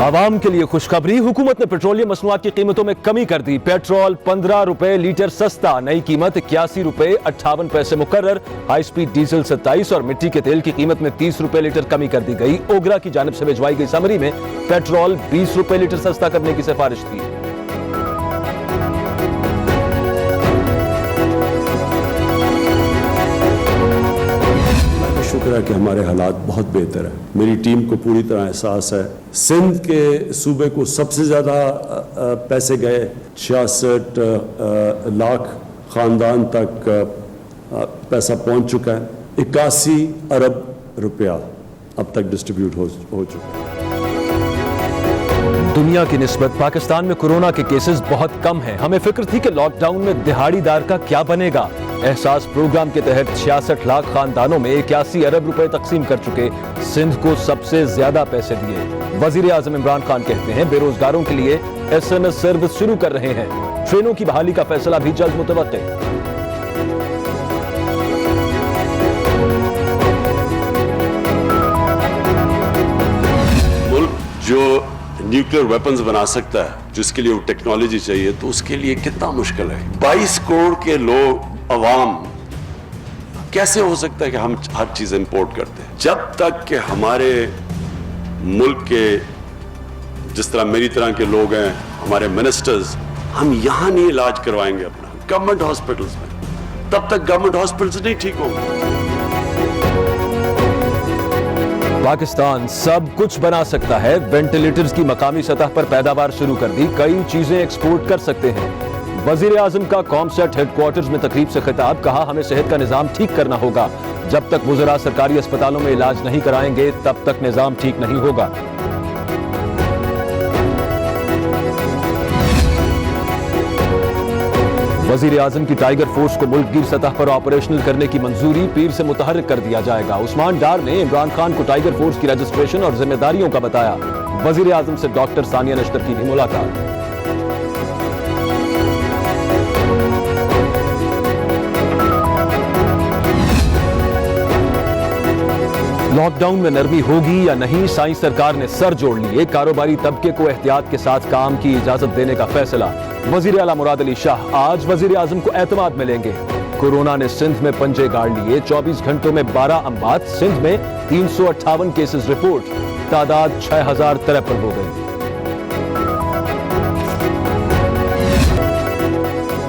عوام کے لیے خوشخبری، حکومت نے پیٹرولیم مصنوعات کی قیمتوں میں کمی کر دی۔ پیٹرول 15 روپے لیٹر سستا، نئی قیمت 81 روپے 58 پیسے مقرر۔ ہائی سپیڈ ڈیزل 27 اور مٹی کے تیل کی قیمت میں 30 روپے لیٹر کمی کر دی گئی۔ اوگرا کی جانب سے بھجوائی گئی سمری میں پیٹرول 20 روپے لیٹر سستا کرنے کی سفارش تھی۔ شکر ہے کہ ہمارے حالات بہت بہتر ہیں۔ میری ٹیم کو پوری طرح احساس ہے۔ سندھ کے صوبے کو سب سے زیادہ پیسے گئے، 66 لاکھ خاندان تک پیسہ پہنچ چکا ہے۔ 81 ارب روپیہ اب تک ڈسٹریبیوٹ ہو چکا ہے۔ دنیا کی نسبت پاکستان میں کورونا کے کیسز بہت کم ہیں۔ ہمیں فکر تھی کہ لاک ڈاؤن میں دہاڑی دار کا کیا بنے گا۔ احساس پروگرام کے تحت 66 لاکھ خاندانوں میں 81 ارب روپے تقسیم کر چکے، سندھ کو سب سے زیادہ پیسے دیے۔ وزیر اعظم عمران خان کہتے ہیں بے روزگاروں کے لیے SMS سروس شروع کر رہے ہیں۔ ٹرینوں کی بحالی کا فیصلہ بھی جلد متوقع۔ ملک جو نیوکلیر ویپنز بنا سکتا ہے، جس کے لیے وہ ٹیکنالوجی چاہیے، تو اس کے لیے کتنا مشکل ہے۔ 22 کروڑ کے لوگ، عوام، کیسے ہو سکتا ہے کہ ہم ہر چیز امپورٹ کرتے ہیں؟ جب تک کہ ہمارے ملک کے جس طرح میری طرح کے لوگ ہیں، ہمارے منسٹرز، ہم یہاں نہیں علاج کروائیں گے اپنا گورنمنٹ ہاسپٹلز میں، تب تک گورنمنٹ ہاسپٹلز نہیں ٹھیک ہوں گے۔ پاکستان سب کچھ بنا سکتا ہے۔ وینٹیلیٹرز کی مقامی سطح پر پیداوار شروع کر دی، کئی چیزیں ایکسپورٹ کر سکتے ہیں۔ وزیر اعظم کا قوم سیٹ ہیڈ کوارٹرز میں تقریب سے خطاب، کہا ہمیں صحت کا نظام ٹھیک کرنا ہوگا۔ جب تک وزراء سرکاری اسپتالوں میں علاج نہیں کرائیں گے تب تک نظام ٹھیک نہیں ہوگا۔ وزیر اعظم کی ٹائیگر فورس کو ملک گیر سطح پر آپریشنل کرنے کی منظوری، پیر سے متحرک کر دیا جائے گا۔ عثمان ڈار نے عمران خان کو ٹائیگر فورس کی رجسٹریشن اور ذمہ داریوں کا بتایا۔ وزیر اعظم سے ڈاکٹر ثانیہ نشتر کی بھی ملاقات۔ لاک ڈاؤن میں نرمی ہوگی یا نہیں، سائنس سرکار نے سر جوڑ لیے۔ کاروباری طبقے کو احتیاط کے ساتھ کام کی اجازت دینے کا فیصلہ۔ وزیر اعلیٰ مراد علی شاہ آج وزیر اعظم کو اعتماد ملیں گے۔ کورونا نے سندھ میں پنجے گاڑ لیے، 24 گھنٹوں میں 12 اموات، سندھ میں 358 کیسز رپورٹ، تعداد 6053 ہو گئی۔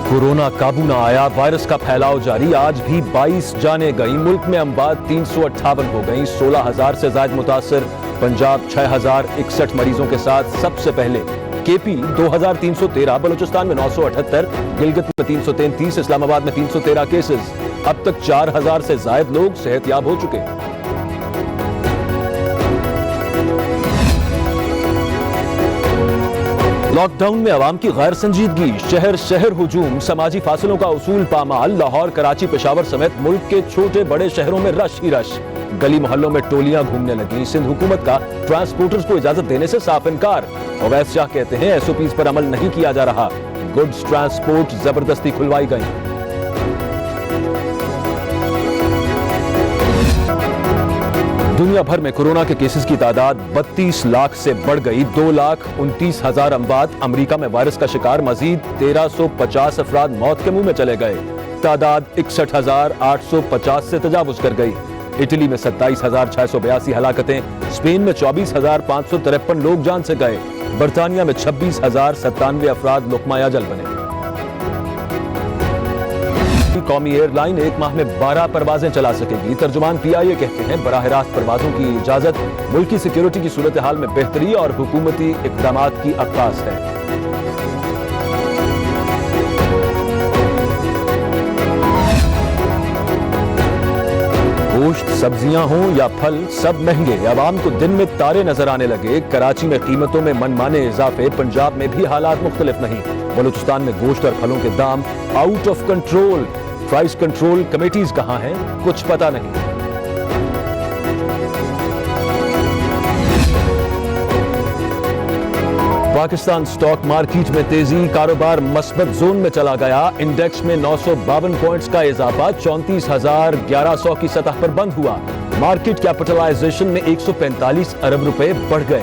کورونا قابو نہ آیا، وائرس کا پھیلاؤ جاری، آج بھی 22 جانیں گئیں، ملک میں اموات 358 ہو گئیں، 16,000 سے زائد متاثر۔ پنجاب 6,061 مریضوں کے ساتھ سب سے پہلے، KP 2,313، بلوچستان میں 978، گلگت میں 333، اسلام آباد میں 313 کیسز۔ اب تک 4,000 سے زائد لوگ صحت یاب ہو چکے۔ لاک ڈاؤن میں عوام کی غیر سنجیدگی، شہر شہر ہجوم، سماجی فاصلوں کا اصول پامال۔ لاہور، کراچی، پشاور سمیت ملک کے چھوٹے بڑے شہروں میں رش ہی رش، گلی محلوں میں ٹولیاں گھومنے لگیں۔ سندھ حکومت کا ٹرانسپورٹرز کو اجازت دینے سے صاف انکار۔ اویس شاہ کہتے ہیں SOPs پر عمل نہیں کیا جا رہا، گڈز ٹرانسپورٹ زبردستی کھلوائی گئی۔ دنیا بھر میں کورونا کے کیسز کی تعداد 32 لاکھ سے بڑھ گئی، 2,29,000 اموات۔ امریکہ میں وائرس کا شکار مزید 1,350 افراد موت کے منہ میں چلے گئے، تعداد 61,850 سے تجاوز کر گئی۔ اٹلی میں 27,682 ہلاکتیں، اسپین میں 24,553 لوگ جان سے گئے، برطانیہ میں 26,097 افراد لقمہ اجل بنے۔ قومی ایئر لائن ایک ماہ میں 12 پروازیں چلا سکے گی۔ ترجمان PIA کہتے ہیں براہ راست پروازوں کی اجازت ملکی سیکیورٹی کی صورتحال میں بہتری اور حکومتی اقدامات کی عکاس ہے۔ گوشت، سبزیاں ہوں یا پھل، سب مہنگے، عوام کو دن میں تارے نظر آنے لگے۔ کراچی میں قیمتوں میں من مانے اضافے، پنجاب میں بھی حالات مختلف نہیں۔ بلوچستان میں گوشت اور پھلوں کے دام out of control. Price control committees کہاں ہیں، کچھ پتہ نہیں۔ پاکستان سٹاک مارکیٹ میں تیزی، کاروبار مثبت زون میں چلا گیا، انڈیکس میں 952 پوائنٹس کا اضافہ، 34,1100 کی سطح پر بند ہوا۔ مارکیٹ کیپٹلائزیشن میں 145 ارب روپے بڑھ گئے۔